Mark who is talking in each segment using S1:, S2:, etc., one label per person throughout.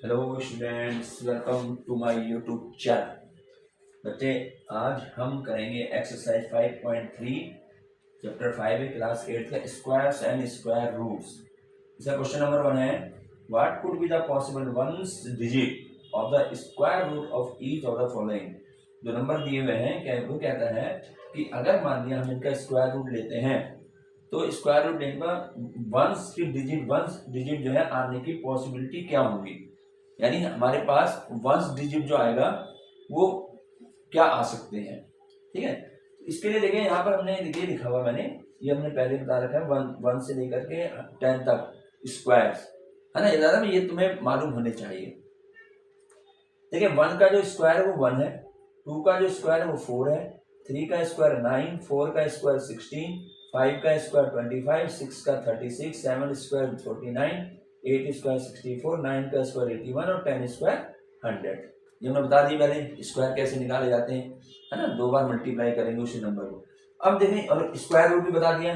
S1: Hello students, welcome to my YouTube channel. बच्चे, आज हम करेंगे एक्सरसाइज 5.3 चैप्टर 5 है क्लास 8 का स्क्वायर्स एंड स्क्वायर रूट्स। इसका क्वेश्चन नंबर 1 है, what could be the possible ones digit of the square root of each of the following. जो number दिए हुए हैं क्या वो कहता है कि अगर मान लिया हम इनका स्क्वायर रूट लेते हैं तो स्क्वायर रूट लेने पर वंस डिजिट जो है आने की पॉसिबिलिटी क्या होगी। यानी हमारे पास वंस डिजिट जो आएगा वो क्या आ सकते हैं। ठीक है, इसके लिए देखिए यहाँ पर हमने देखिए लिखा हुआ मैंने, ये हमने पहले बता रखा है, वन से लेकर के 10 तक स्क्वायर्स है ना। ज्यादा ये तुम्हें मालूम होने चाहिए। देखिए 1 का जो स्क्वायर है वो 1 है, 2 का जो स्क्वायर है वो 4 है, 3 का स्क्वायर 9, 4 का स्क्वायर 16, 5 का स्क्वायर 25, 6 का 36, 7 स्क्वायर 49, 8 स्क्वायर 64, 9 का स्क्वायर 81 और 10 स्क्वायर 100। ये हमने बता दी पहले स्क्वायर कैसे निकाले जाते हैं, है ना। 2 बार मल्टीप्लाई करेंगे उसी नंबर को। अब देखें और स्क्वायर रूट भी बता दिया।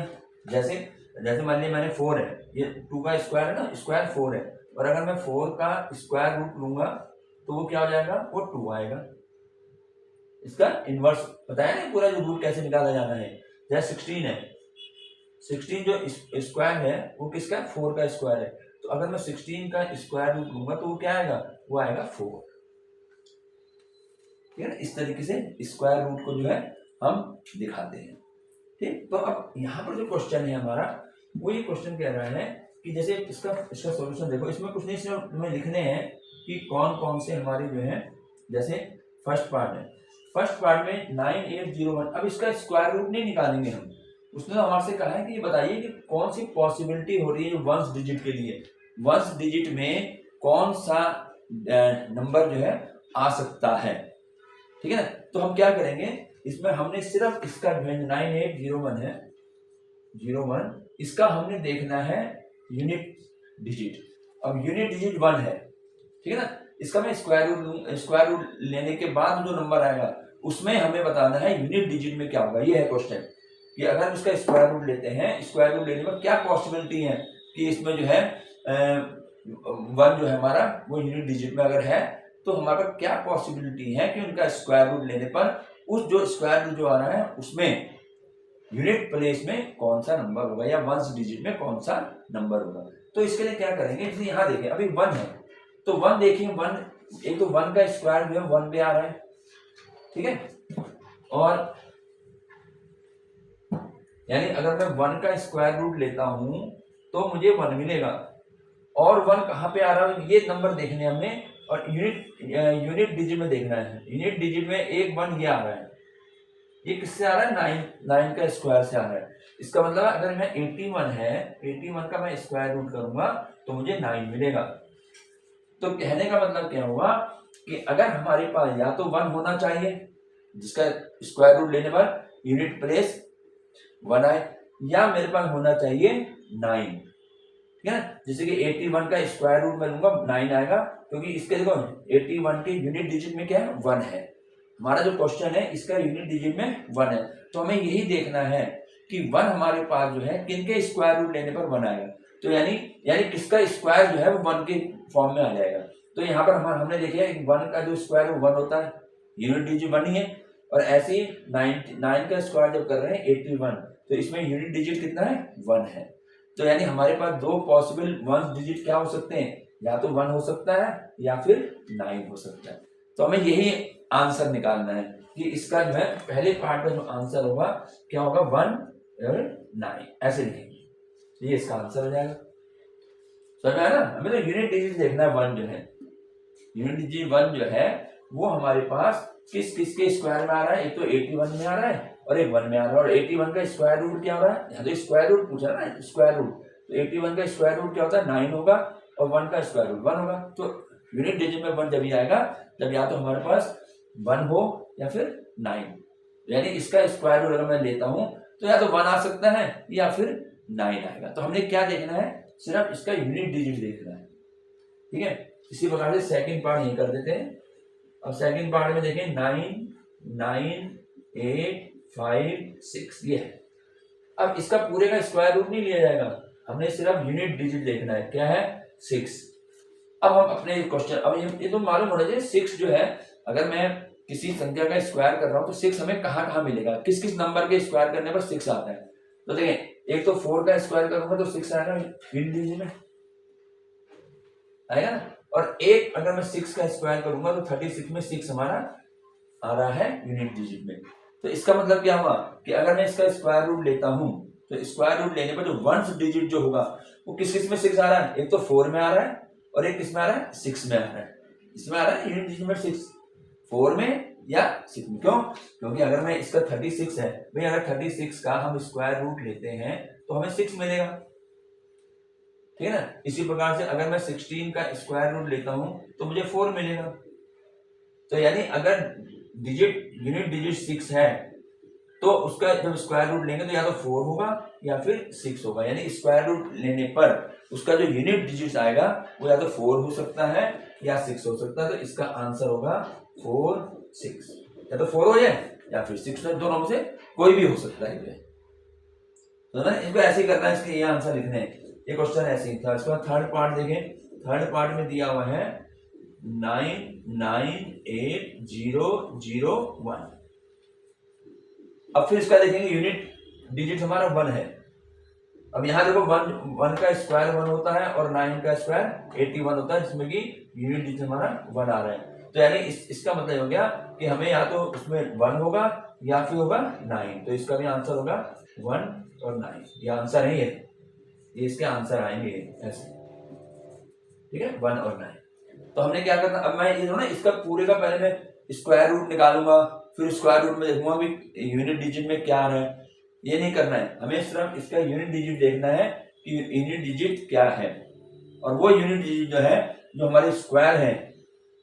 S1: जैसे जैसे मान लिया मैंने 4 है, ये 2 का स्क्वायर है ना, स्क्वायर 4 है, और अगर मैं 4 का स्क्वायर रूट लूंगा तो वो क्या हो जाएगा, वो 2 आएगा। इसका इनवर्स बताया ना पूरा जो रूट कैसे निकाला जाना है। जैसे 16 है, 16 जो स्क्वायर है वो किसका, 4 का स्क्वायर है, तो अगर मैं 16 का स्क्वायर रूट लूंगा तो वो क्या आएगा, वो आएगा 4। ठीक है ना, इस तरीके से स्क्वायर रूट को जो है हम दिखाते हैं। ठीक, तो अब यहाँ पर जो क्वेश्चन है हमारा, वो ये क्वेश्चन कह रहा है कि जैसे इसका सॉल्यूशन देखो, इसमें कुछ नहीं, सिर्फ तुम्हें लिखने हैं कि कौन कौन से हमारे जो है। जैसे फर्स्ट पार्ट है, फर्स्ट पार्ट में 9801, अब इसका स्क्वायर रूट नहीं निकालेंगे हम। उसने तो हमारे कहा है कि ये बताइए कि कौन सी पॉसिबिलिटी हो रही है वंस डिजिट के लिए, वंस डिजिट में कौन सा नंबर जो है आ सकता है। ठीक है ना, तो हम क्या करेंगे, इसमें हमने सिर्फ इसका जो है 9801 है 01, इसका हमने देखना है यूनिट डिजिट। अब यूनिट डिजिट 1 है, ठीक है ना, इसका मैं स्क्वायर रूट लेने के बाद जो नंबर आएगा उसमें हमें बताना है यूनिट डिजिट में क्या होगा। ये है क्वेश्चन कि अगर हम इसका स्क्वायर रूट लेते हैं, स्क्वायर रूट लेने पर क्या पॉसिबिलिटी है कि इसमें जो है 1 जो है हमारा वो यूनिट डिजिट में अगर है तो हमारे पास क्या पॉसिबिलिटी है कि उनका स्क्वायर रूट लेने पर उस जो स्क्वायर रूट जो आ रहा है उसमें यूनिट प्लेस में कौन सा नंबर होगा या वंस डिजिट में कौन सा नंबर होगा। तो इसके लिए क्या करेंगे, जैसे यहाँ देखें अभी 1 है तो 1 देखिए, 1 एक तो 1 का स्क्वायर जो है 1 पे आ रहा है, ठीक है, और यानी अगर मैं 1 का स्क्वायर रूट लेता हूं तो मुझे 1 मिलेगा। और 1 कहाँ पे आ रहा है ये नंबर देखने हमें, और यूनिट डिजिट में देखना है। यूनिट डिजिट में एक 1 ये आ रहा है, ये किससे आ रहा है, 9 का स्क्वायर से आ रहा है। इसका मतलब अगर मैं 81 है, 81 का मैं स्क्वायर रूट करूंगा तो मुझे 9 मिलेगा। तो कहने का मतलब क्या हुआ कि अगर हमारे पास या तो 1 होना चाहिए जिसका स्क्वायर रूट लेने पर यूनिट प्लेस 1 आए, या मेरे पास होना चाहिए 9। ठीक है ना, जैसे कि 81 का स्क्वायर रूट में लूंगा 9 आएगा, क्योंकि इसके देखो 81 के यूनिट डिजिट में क्या है, 1 है। हमारा जो क्वेश्चन है इसका यूनिट डिजिट में 1 है, तो हमें यही देखना है कि 1 हमारे पास जो है किनके स्क्वायर रूट लेने पर 1 आएगा। तो यानी किसका स्क्वायर जो है वो 1 के फॉर्म में आ जाएगा। तो यहाँ पर हमने देखा 1 का जो स्क्वायर वो 1 होता है, यूनिट डिजिट 1 ही है। और ऐसे ही 9 का स्क्वायर जब कर रहे हैं 81, तो इसमें यूनिट डिजिट कितना है, 1 है। तो यानी हमारे पास 2 पॉसिबल वंस डिजिट क्या हो सकते हैं, या तो 1 हो सकता है या फिर 9 हो सकता है। तो हमें यही आंसर निकालना है कि इसका जो है पहले पार्ट का जो आंसर होगा क्या होगा, 1 और 9 ऐसे लिखेंगे, ये इसका आंसर हो जाएगा। समझ में आया ना, हमें तो यूनिट डिजिट देखना है। 1 जो है यूनिट डिजिट 1 जो है वो हमारे पास किस किस के स्क्वायर में आ रहा है, एक तो 81 में आ रहा है और एक 1 में आ रहा है। और 81 का स्क्वायर रूट क्या हो रहा है, यहाँ तो स्क्वायर रूट पूछा ना, स्क्वायर रूट, तो 81 का स्क्वायर रूट क्या होता है, 9 होगा, और 1 का स्क्वायर रूट 1 होगा। तो यूनिट डिजिट में 1 जब ही आएगा जब या तो हमारे पास 1 हो या फिर 9, यानी इसका स्क्वायर रूट अगर मैं लेता हूं तो या तो 1 आ सकता है या फिर 9 आएगा। तो हमने क्या देखना है, सिर्फ इसका यूनिट डिजिट देखना है। ठीक है, इसी प्रकार से सेकंड पार्ट यही कर देते हैं। अब सेकंड पार्ट में देखें 9 9 8 5 6 ये है। अब इसका पूरे का स्क्वायर रूट नहीं लिया जाएगा, हमने सिर्फ यूनिट डिजिट देखना है, क्या है 6। अब हम अपने क्वेश्चन, अब ये तो मालूम होना चाहिए 6 जो है, अगर मैं किसी संख्या का स्क्वायर कर रहा हूँ तो 6 हमें कहाँ कहाँ मिलेगा, किस किस नंबर के स्क्वायर करने पर 6 आता है। तो देखें, एक तो 4 का स्क्वायर करूंगा तो 6 आएगा यूनिट डिजिट में, आएगा ना। और एक अगर मैं 6 का स्क्वायर करूंगा तो 36 में 6 हमारा आ रहा है यूनिट डिजिट में। तो इसका मतलब क्या हुआ कि अगर मैं इसका स्क्वायर रूट लेता हूं तो स्क्वायर रूट लेने पर जो वंस डिजिट जो होगा वो किस किस में 6 आ रहा है, एक तो 4 में आ रहा है और एक किस में आ रहा है, 6 में आ रहा है। इसमें आ रहा है यूनिट डिजिट में 6, 4 में या 6 में। क्यों? क्योंकि अगर मैं इसका 36 है भाई, अगर 36 का हम स्क्वायर रूट लेते हैं तो हमें 6 मिलेगा, ठीक है ना। इसी प्रकार से अगर मैं 16 का स्क्वायर रूट लेता हूं तो मुझे 4 मिलेगा। तो यानी अगर डिजिट यूनिट डिजिट 6 है तो उसका जब स्क्वायर रूट लेंगे तो या तो 4 होगा या फिर 6 होगा, यानी स्क्वायर रूट लेने पर उसका जो यूनिट डिजिट आएगा वो या तो 4 हो सकता है या 6 हो सकता है। तो इसका आंसर होगा 4, 6, या तो 4 हो जाए या फिर 6 हो, दोनों में से कोई भी हो सकता है। तो ना इसको ऐसे ही करना है, इसके ये आंसर लिखने हैं। ये क्वेश्चन ऐसे ही था। इसके बाद थर्ड पार्ट देखें, थर्ड पार्ट में दिया हुआ है 99801। अब फिर इसका देखेंगे यूनिट डिजिट हमारा 1 है। अब यहाँ देखो 1 का स्क्वायर 1 होता है और 9 का स्क्वायर 81 होता है, जिसमें कि यूनिट डिजिट हमारा 1 आ रहा है। तो यानी इसका मतलब हो गया कि हमें या तो उसमें 1 होगा या फिर होगा 9। तो इसका भी आंसर होगा 1 और 9। ये आंसर है, ये इसके आंसर आएंगे ऐसे, ठीक है, 1 और 9। तो हमने क्या करना, अब मैं ये ना इसका पूरे का पहले मैं स्क्वायर रूट निकालूंगा, फिर स्क्वायर रूट में देखूंगा भी यूनिट डिजिट में क्या आ रहा है। ये नहीं करना है, हमें सिर्फ इसका यूनिट डिजिट देखना है कि यूनिट डिजिट क्या है। और वो यूनिट डिजिट जो है, जो हमारे स्क्वायर है,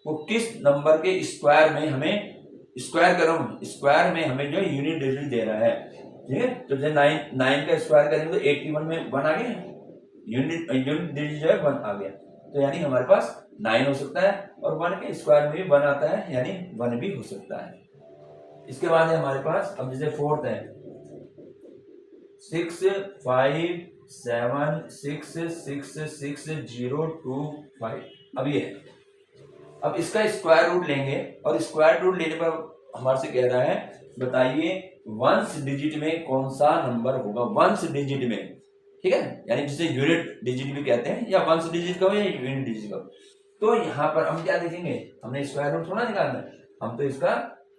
S1: वो किस नंबर के स्क्वायर में हमें स्क्वायर करो, स्क्वायर में हमें जो यूनिट डिजिट दे रहा है, ठीक है। तो जैसे 9 का स्क्वायर करेंगे तो 81 में 1 आ गया, यूनिट डिजिट जो है 1 आ गया। तो यानी हमारे पास 9 हो सकता है और 1 के स्क्वायर में भी 1 आता है, यानी 1 भी हो सकता है। इसके बाद है हमारे पास, अब जैसे फोर्थ है 6 5 7 6 6 6 0 2 5। अब ये है, अब इसका स्क्वायर रूट लेंगे और स्क्वायर रूट लेने पर हमारे से कह रहा है बताइए वंस डिजिट में कौन सा नंबर होगा, वंस डिजिट में, ठीक है, यानी जिसे यूनिट डिजिट भी कहते हैं, या वंस डिजिट कहो या यूनिट डिजिट कहो। तो यहाँ पर हम क्या देखेंगे, हमने स्क्वायर रूट थोड़ा निकालना है, हम तो इसका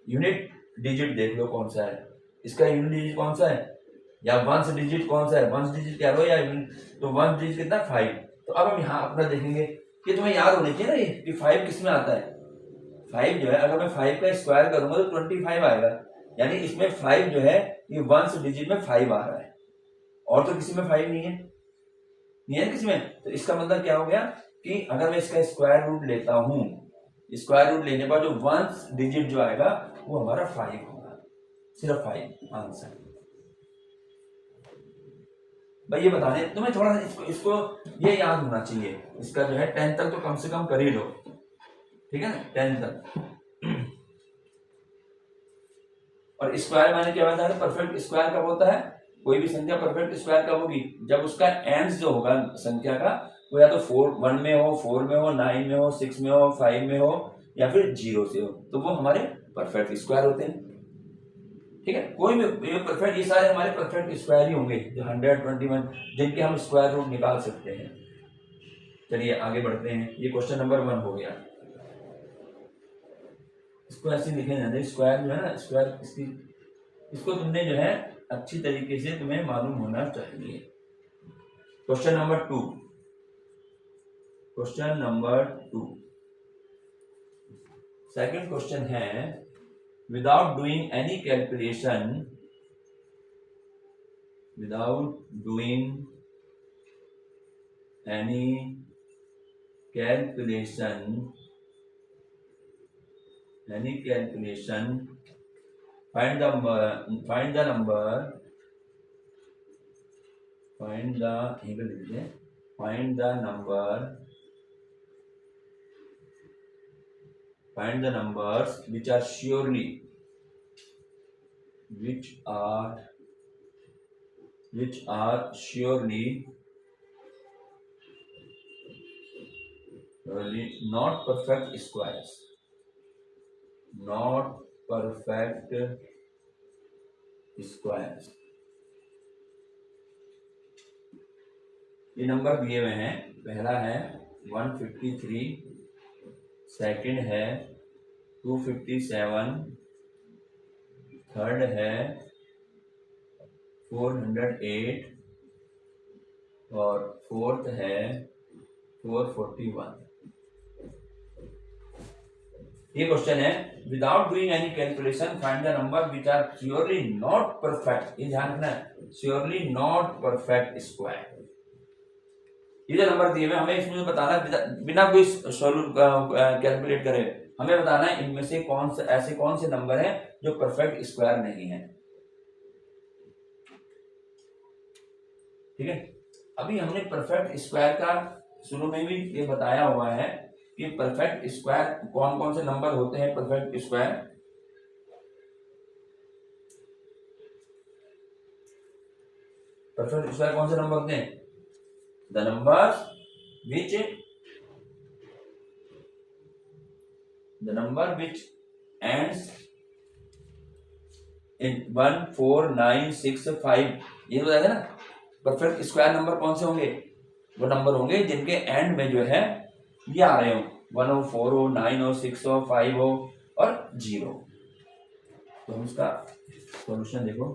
S1: यूनिट डिजिट देख लो कौन सा है, इसका यूनिट डिजिट कौन सा है, या वंस डिजिट कौन सा है, वंस डिजिट क्या लो या यूनिट। तो वंस डिजिट कितना, 5। तो अब हम यहाँ अपना देखेंगे कि तुम्हें याद होनी चाहिए ना ये कि 5 किस में आता है। 5 जो है, अगर मैं 5 का स्क्वायर करूंगा तो 25 आएगा, यानी इसमें 5 जो है ये वंस डिजिट में 5 आ रहा है, और तो किसी में 5 नहीं है, नहीं है किसी में। तो इसका मतलब क्या हो गया कि अगर मैं इसका स्क्वायर रूट लेता हूं, स्क्वायर रूट लेने पर जो वंस डिजिट जो आएगा वो हमारा 5 होगा, सिर्फ 5 आंसर। भाई ये बताने तुम्हें थोड़ा इसको ये याद होना चाहिए, इसका जो है 10 तक तो कम से कम कर ही लो, ठीक है ना, 10 तक। और स्क्वायर मैंने क्या बताया, परफेक्ट स्क्वायर कब होता है, कोई भी संख्या परफेक्ट स्क्वायर कब होगी, जब उसका एंड्स जो होगा संख्या का वो या तो 1 में हो, 4 में हो, 9 में हो, 6 में हो, 5 में हो, या फिर 0 से हो, तो वो हमारे परफेक्ट स्क्वायर होते हैं, ठीक है। कोई भी ये परफेक्ट, ये सारे हमारे परफेक्ट स्क्वायर ही होंगे, जो 121 जिनके हम स्क्वायर रूट निकाल सकते हैं। चलिए आगे बढ़ते हैं, ये क्वेश्चन नंबर 1 हो गया। इसको ऐसे लिखे जाते, स्क्वायर जो है ना, स्क्वायर इसको तुमने जो है अच्छी तरीके से तुम्हें मालूम होना चाहिए। Question number 2, question number 2 second question है, without doing any calculation, without doing any calculation, find the number find the numbers which are surely not perfect squares, not perfect squares. ये नंबर दिए हुए हैं, पहला है 153, सेकंड है 257, third है 408 और फोर्थ है 441। ये क्वेश्चन है, without doing any calculation find the number which are surely not perfect. ये ध्यान रखना है, श्योरली नॉट परफेक्ट स्क्वायर। ये जो नंबर दिए हुए हमें इसमें बताना है, बिना कोई कैलकुलेट करे हमें बताना है इनमें से ऐसे कौन से नंबर हैं जो परफेक्ट स्क्वायर नहीं है। ठीक है, अभी हमने परफेक्ट स्क्वायर का शुरू में भी ये बताया हुआ है कि परफेक्ट स्क्वायर कौन कौन से नंबर होते हैं। परफेक्ट स्क्वायर कौन से नंबर होते हैं? The numbers which ends in 1 4 9 6 5। ये बताया था ना, परफेक्ट स्क्वायर नंबर कौन से होंगे? वो नंबर होंगे जिनके एंड में जो है ये आ रहे हो, 1 हो, 4 हो, 9 हो, 6 हो, 5 हो और 0। तो हम इसका सॉल्यूशन देखो।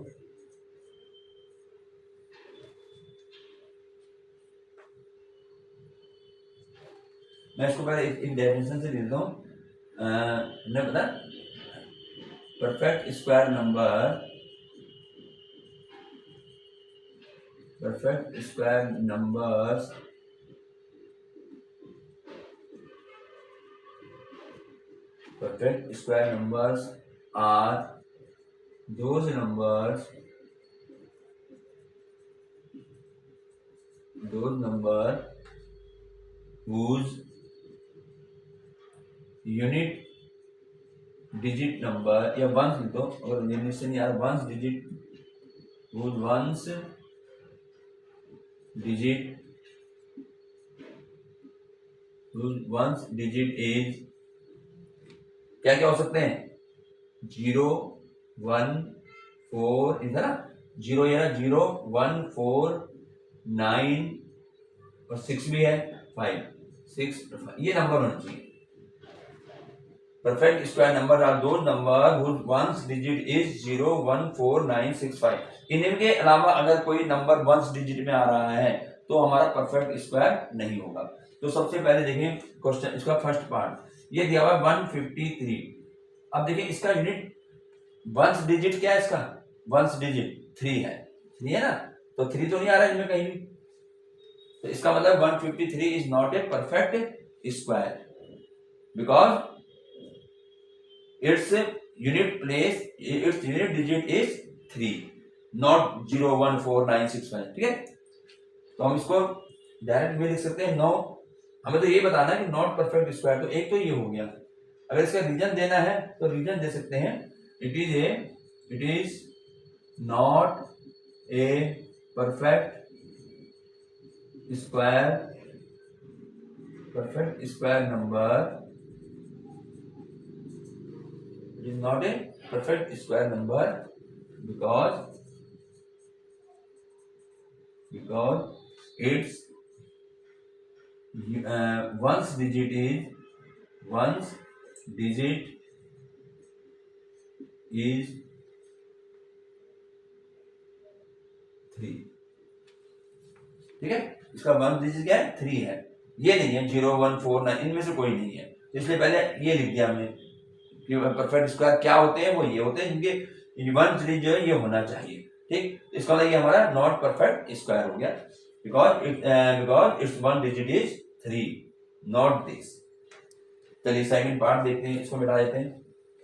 S1: मैं इसको पहले एक डेफिनेशन से दे देता हूँ। हमने पता perfect square number are those numbers whose unit digit number या वंस लिख दो, अगर डेफिनेशन यार वंस डिजिट इज क्या क्या हो सकते हैं? 0 1 4, इधर ना 0 या 0 1 4 9 और 6 भी है, 5 6 ये नंबर होना चाहिए। परफेक्ट स्क्वायर नंबर आर दो number whose ones digit is 0 1 4 9 6 5। इनके अलावा अगर कोई नंबर वंस डिजिट में आ रहा है तो हमारा परफेक्ट स्क्वायर नहीं होगा। तो सबसे पहले देखें क्वेश्चन, इसका फर्स्ट पार्ट ये दिया हुआ 153। अब देखिए इसका यूनिट वंस डिजिट क्या है? इसका वंस डिजिट 3 है, 3 है ना, तो 3 तो नहीं आ रहा है इनमें कहीं भी, तो इसका मतलब 153 is not a perfect square because its unit digit is 3, not 0 1 4 9 6 5। ठीक है, तो हम इसको डायरेक्ट भी लिख सकते हैं 9। हमें तो ये बताना है कि नॉट परफेक्ट स्क्वायर, तो एक तो ये हो गया। अगर इसका रीजन देना है तो रीजन दे सकते हैं, it is not a perfect square number, it is not a perfect square number because its ones digit is 3। ठीक है, इसका वन डिजिट क्या है? 3 है, ये नहीं है 0 1 4 9, इनमें से कोई नहीं है, इसलिए पहले ये लिख दिया हमने कि परफेक्ट स्क्वायर क्या होते हैं। वो ये होते हैं जिनके वन डिजिट जो है ये होना चाहिए। ठीक, इसका मतलब ये हमारा नॉट परफेक्ट स्क्वायर हो गया because it's one digit is 3, not this. चलिए सेकंड पार्ट देखते हैं, इसको मिटा देते हैं।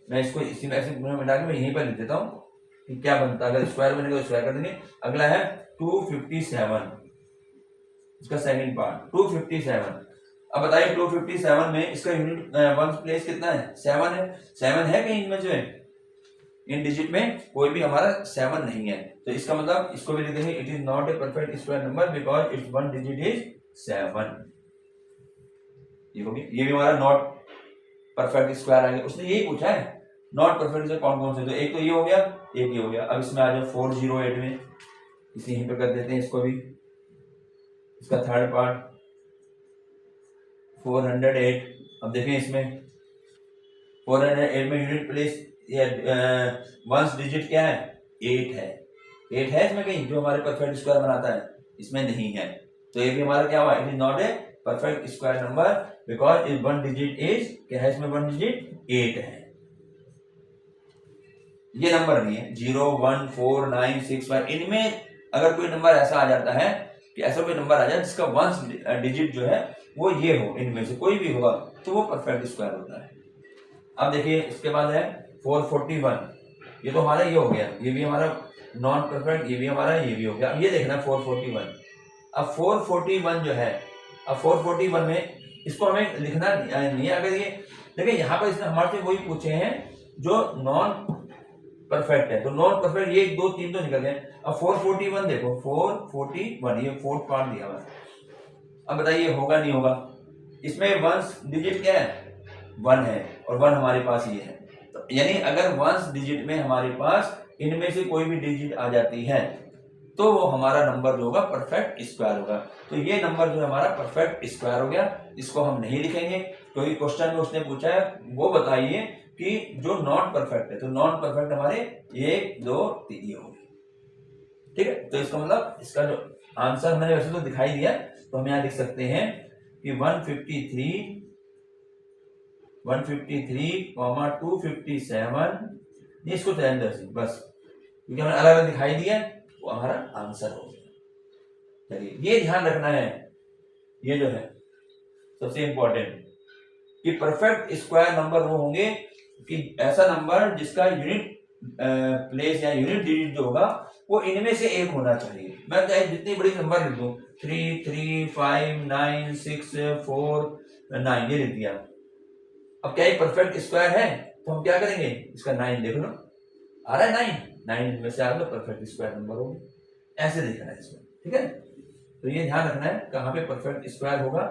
S1: मैं इसको इसी में ऐसे मिटा के मैं यहीं पर लिख देता हूँ कि क्या बनता है। अगर स्क्वायर बनेगा तो स्क्वायर कर देंगे। अगला है 257, इसका सेकंड पार्ट 257। अब बताइए 257 में इसका यूनिट वन प्लेस कितना है? 7 है। 7 है कहीं इनमें जो है, इन डिजिट में कोई भी हमारा 7 नहीं है, तो इसका मतलब इसको भी लिख देंगे it is not a perfect square number because it's one digit is 7। ये हो गया, ये भी हमारा नॉट परफेक्ट स्क्वायर आ गया। उसने यही पूछा है नॉट परफेक्ट से कौन कौन से, तो एक तो ये हो गया, एक ये हो गया। अब इसमें आ जाओ 408 में, इसे यहीं पे कर देते हैं इसको भी, इसका थर्ड पार्ट 408। अब देखें इसमें 408 में यूनिट प्लेस वंस डिजिट क्या है, 8 है। 8 है इसमें कहीं जो हमारे परफेक्ट स्क्वायर बनाता है, इसमें नहीं है। तो ये भी हमारा क्या हुआ, it is not a perfect square number because is one digit is क्या है, इसमें वन डिजिट 8 है। ये नंबर नहीं है 0 1 4 9 6 5, इनमें अगर कोई नंबर ऐसा आ जाता है कि ऐसा कोई नंबर आ जाए जिसका वंस डिजिट जो है वो ये हो, इनमें से कोई भी होगा तो वो परफेक्ट स्क्वायर होता है। अब देखिए इसके बाद है 441, ये तो हमारा ये हो गया, ये भी हमारा नॉन परफेक्ट, ये भी हमारा, ये भी हो गया। अब ये देखना 441, अब 441 जो है, अब 441 में इसको हमें लिखना नहीं है। अगर ये देखिए यहाँ पर इसने हमारे से वही पूछे हैं जो नॉन परफेक्ट है, तो नॉन परफेक्ट ये 1 2 3 तो निकल गए। अब 441 देखो, 441 ये फोर्थ पार्ट दिया हुआ है। अब बताइए होगा नहीं होगा, इसमें वंस डिजिट क्या है, 1 है, और 1 हमारे पास ये है। तो यानी अगर वंस डिजिट में हमारे पास इनमें से कोई भी डिजिट आ जाती है तो वो हमारा नंबर जो होगा परफेक्ट स्क्वायर होगा। तो ये नंबर जो हमारा परफेक्ट स्क्वायर हो गया, इसको हम नहीं लिखेंगे क्योंकि क्वेश्चन में उसने पूछा है वो बताइए कि जो नॉन परफेक्ट है, तो नॉन परफेक्ट हमारे 1 2 3 हो गए। ठीक है, तो इसका मतलब इसका जो आंसर मैंने वैसे तो दिखाई दिया, तो हम यहाँ लिख सकते हैं कि 153 257, इसको चैन बस, क्योंकि हमने अलग अलग दिखाई दिया वो हमारा आंसर हो गया। चलिए ये ध्यान रखना है, ये जो है सबसे इंपॉर्टेंट कि परफेक्ट स्क्वायर नंबर वो होंगे कि ऐसा नंबर जिसका यूनिट प्लेस या यूनिट डिजिट जो होगा वो इनमें से एक होना चाहिए। मैं चाहे जितनी बड़ी नंबर लिख दूं, 3 3 5 9 6 4 9 ये लिख दिया। अब क्या ये परफेक्ट स्क्वायर है, तो हम क्या करेंगे, इसका 9 देख लो, आ रहा है 9 में से आ रहा है परफेक्ट स्क्वायर नंबर होगा, ऐसे देखना है इसमें। ठीक है, तो ये ध्यान रखना है कहाँ पे परफेक्ट स्क्वायर होगा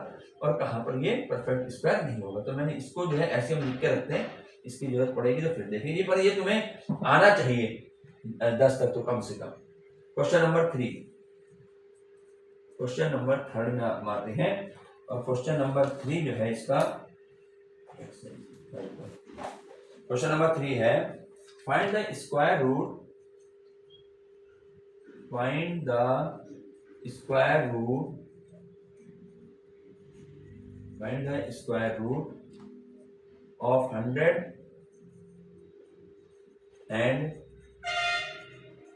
S1: और कहाँ पर ये परफेक्ट स्क्वायर नहीं होगा। तो मैंने इसको जो है ऐसे हम लिख के रखते हैं, इसकी जरूरत पड़ेगी तो फिर देखेंगे, पर ये तुम्हें आना चाहिए 10 तक तो कम से कम। क्वेश्चन नंबर 3, क्वेश्चन नंबर 3 में आप मारते हैं, और क्वेश्चन नंबर 3 जो है इसका, क्वेश्चन नंबर 3 है find the square root, find the square root, find the square root of 100 and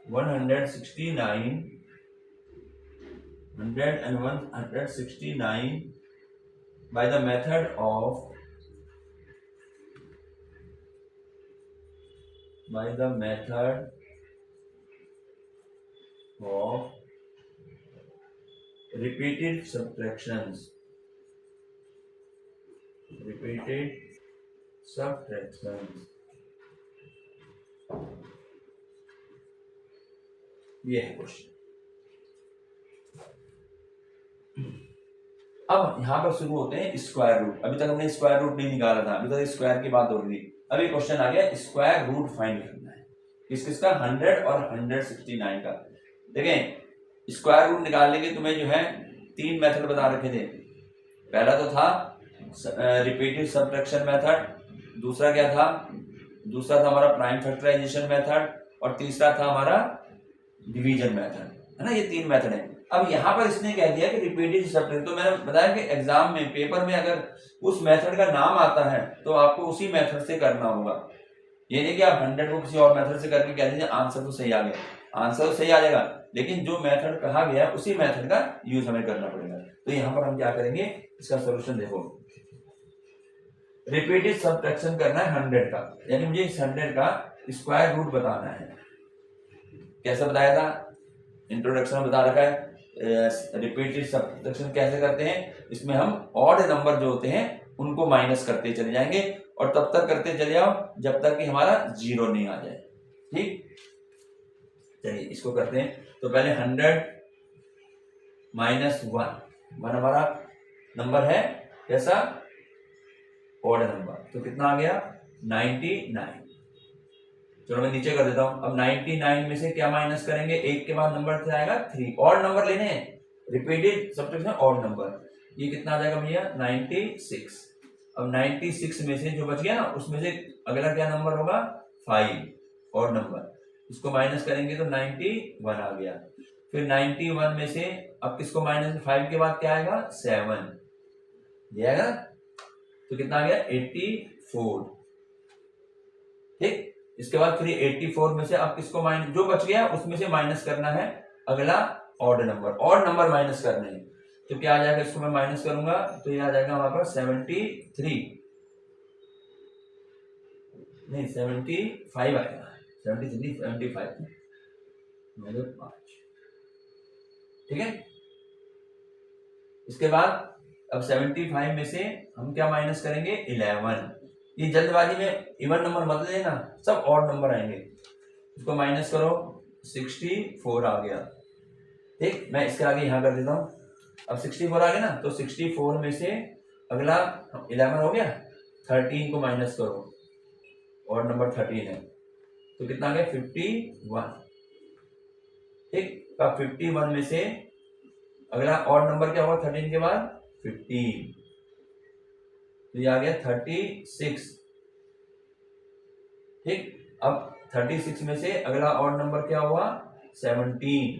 S1: 169 by the method of repeated subtractions, ये है क्वेश्चन। अब यहां पर शुरू होते हैं स्क्वायर रूट। अभी तक हमने स्क्वायर रूट नहीं निकाला था, अभी तक स्क्वायर की बात हो रही थी। अभी क्वेश्चन आ गया स्क्वायर रूट फाइंड करना है, किसका, 100 और 169 का। देखें स्क्वायर रूट निकालने के तुम्हें जो है 3 मेथड बता रखे थे। पहला तो था रिपीटेड सब्ट्रैक्शन मेथड, दूसरा क्या था, दूसरा था हमारा प्राइम फैक्टराइजेशन मेथड, और तीसरा था हमारा डिवीजन मेथड, है ना। ये 3 मेथड है। अब यहाँ पर इसने कह दिया कि रिपीटेड सब्ट्रैक्शन, तो मैंने बताया कि एग्जाम में पेपर में अगर उस मेथड का नाम आता है तो आपको उसी मेथड से करना होगा। ये नहीं कि आप 100 को किसी और मेथड से करके कह दीजिए आंसर तो सही आ गया, आंसर तो सही आ जाएगा, लेकिन जो मेथड कहा गया उसी मेथड का यूज हमें करना पड़ेगा। तो यहाँ पर हम क्या करेंगे, इसका सोल्यूशन देखो, रिपीटेड सब्ट्रैक्शन करना है 100 का, यानी मुझे इस 100 का स्क्वायर रूट बताना है। कैसे बताया था, इंट्रोडक्शन में बता रखा है। रिपीटेड सब्ट्रैक्शन कैसे करते हैं, इसमें हम ऑड नंबर जो होते हैं उनको माइनस करते चले जाएंगे, और तब तक करते चले जाओ जब तक कि हमारा 0 नहीं आ जाए। ठीक, चलिए इसको करते हैं। तो पहले 100 - 1 हमारा नंबर है कैसा, ऑड नंबर, तो कितना आ गया 99। चलो मैं नीचे कर देता हूं। अब 99 में से क्या माइनस करेंगे, एक के बाद नंबर क्या आएगा 3, ऑड नंबर लेने हैं, रिपीटेड सब्ट्रैक्शन ऑड नंबर। ये कितना आ जाएगा भैया 96। अब 96 में से जो बच गया ना उसमें से अगला क्या नंबर होगा 5, ऑड नंबर, इसको माइनस करेंगे तो 91 आ गया। फिर 91 में से अब किसको माइनस, 5 के बाद क्या आएगा 7, ये आएगा, तो कितना आ गया 84। ठीक, इसके बाद फिर 84 में से अब किसको माइनस, जो बच गया उसमें से माइनस करना है अगला ऑड नंबर माइनस करने हैं। तो क्या आ जाएगा, इसको मैं माइनस करूंगा तो ये आ जाएगा हमारे पास 73, नहीं 75 आएगा, 73 75 मतलब 5। ठीक है, इसके बाद अब 75 में से हम क्या माइनस करेंगे 11। ये जल्दबाजी में इवन नंबर मत लेना, सब ऑड नंबर आएंगे। इसको माइनस करो 64 आ गया। ठीक, मैं इसके आगे यहां कर देता हूं। अब 64 आ गया ना, तो 64 में से अगला 11 हो गया, 13 को माइनस करो, ऑड नंबर 13 है, तो कितना आ गया 51। ठीक, अब 51 में से अगला ऑड नंबर क्या होगा 13 के बाद 15, तो ये आ गया 36। ठीक, अब 36 में से अगला ऑड नंबर क्या हुआ 17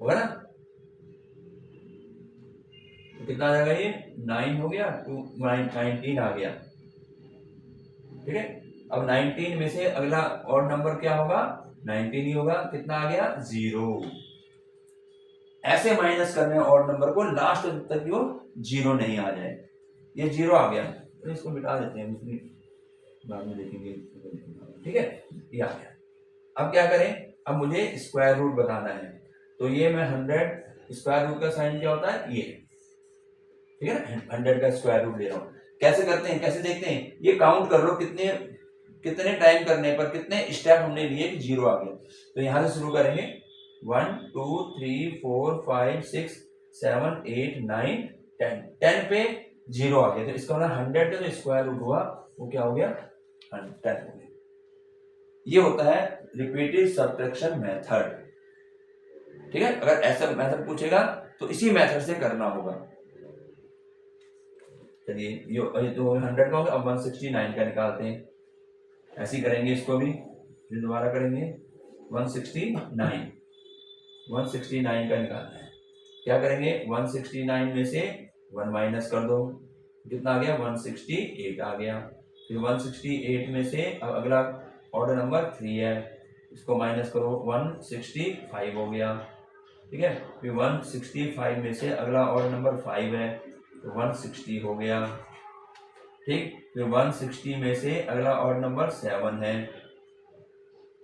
S1: होगा ना, तो कितना आ जाएगा ये 9 हो गया, 19 आ गया। ठीक है, अब 19 में से अगला ऑड नंबर क्या होगा 19 ही होगा, कितना आ गया 0। ऐसे माइनस करने ऑड नंबर को लास्ट तक वो 0 नहीं आ जाए। ये 0 आ गया तो इसको मिटा देते हैं, बाद में देखेंगे। ठीक है, ये आ गया। अब क्या करें, अब मुझे स्क्वायर रूट बताना है, तो ये मैं 100 स्क्वायर रूट का साइन क्या होता है ये, ठीक है ना, 100 का स्क्वायर रूट ले रहा हूं। कैसे करते हैं, कैसे देखते हैं, ये काउंट कर लो कितने कितने टाइम करने पर कितने स्टेप हमने लिए कि 0 आ गया। तो यहां से शुरू करेंगे 1 2 3 4 5 6 7 8 9 10, 10 पे 0 आ गया, तो इसका मतलब 100 का जो स्क्वायर रूट हुआ वो क्या हो गया 10 हो गया। ये होता है रिपीटेड सब्ट्रैक्शन मेथड। ठीक है, अगर ऐसा मेथड पूछेगा तो इसी मेथड से करना होगा। चलिए ये तो 100 का होगा, अब 169 का निकालते हैं। ऐसे ही करेंगे इसको भी, फिर दोबारा करेंगे 169 का निकालना है। क्या करेंगे 169 में से 1 माइनस कर दो, कितना आ गया 168 आ गया। फिर 168 में से अब अगला ऑर्डर नंबर 3 है, इसको माइनस करो 165 हो गया। ठीक है, फिर 165 में से अगला ऑर्डर नंबर 5 है, तो 160 हो गया। ठीक, फिर 160 में से अगला ऑर्डर नंबर 7 है,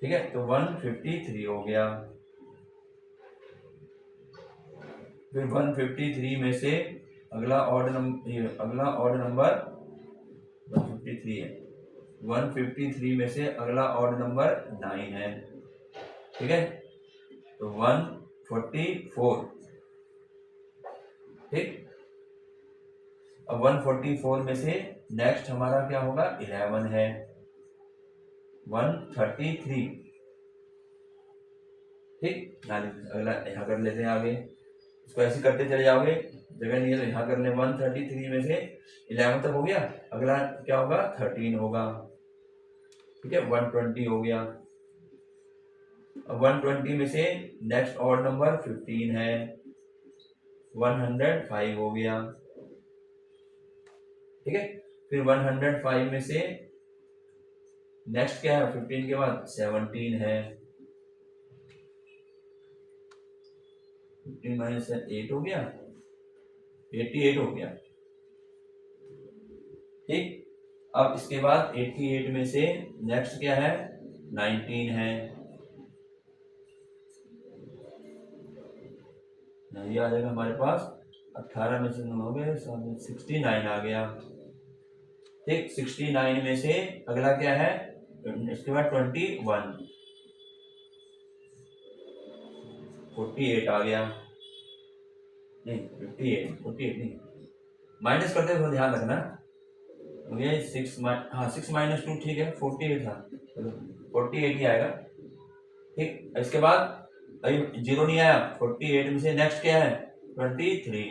S1: ठीक है, तो 153 हो गया। फिर 153 में से अगला ऑर्डर नंबर 153 है, 153 में से अगला ऑर्डर नंबर 9 है। ठीक है, तो 144। ठीक, अब 144 में से नेक्स्ट हमारा क्या होगा 11 है, 133। ठीक, अगला यहाँ कर लेते हैं आगे, इसको ऐसे करते चले जाओगे, जगह नहीं है तो यहाँ कर ले। 133 में से 11 तक हो गया, अगला क्या होगा 13 होगा। ठीक है, 120 हो गया। अब 120 में से नेक्स्ट ऑड नंबर 15 है, 105 हो गया। ठीक है, फिर 105 में से नेक्स्ट क्या है 15 के बाद 17 है, 15 माइनस 8 हो गया, 88 हो गया। ठीक, अब इसके बाद 88 में से नेक्स्ट क्या है 19 है, ये आ जाएगा हमारे पास 18 में से हो गए 69 आ गया। ठीक, 69 में से अगला क्या है, इसके बाद 21, 48 आ गया, नहीं 48 नहीं, माइनस करते हुए ध्यान रखना, हो गया 6 माइनस 2 ठीक है 48 था, चलो 48 ही आएगा। ठीक, इसके बाद अभी 0 नहीं आया, 48 में से नेक्स्ट क्या है 23,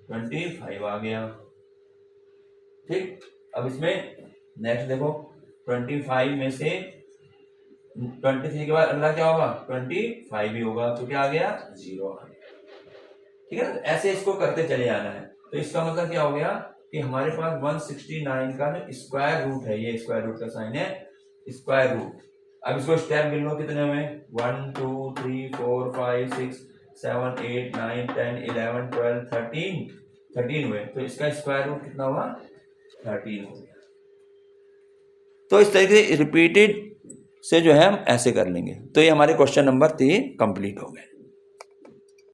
S1: 25 आ गया। ठीक, अब इसमें नेक्स्ट देखो 25 में से 23 के बाद अगला क्या होगा 25 भी होगा, तो क्या आ गया 0 आ गया। ठीक है, ऐसे इसको करते चले जाना है। तो इसका मतलब क्या हो गया कि हमारे पास 169 का जो स्क्वायर रूट है, ये स्क्वायर रूट का साइन है स्क्वायर रूट। अब इसको स्टेप गिन लो कितने हुए 1 2 3 4 5 6 7 8 9 10 11 12 13 हुए, तो इसका स्क्वायर रूट कितना हुआ 13 हो गया। तो इस तरीके से रिपीटेड से जो है हम ऐसे कर लेंगे। तो ये हमारे क्वेश्चन नंबर 3 कंप्लीट हो गए।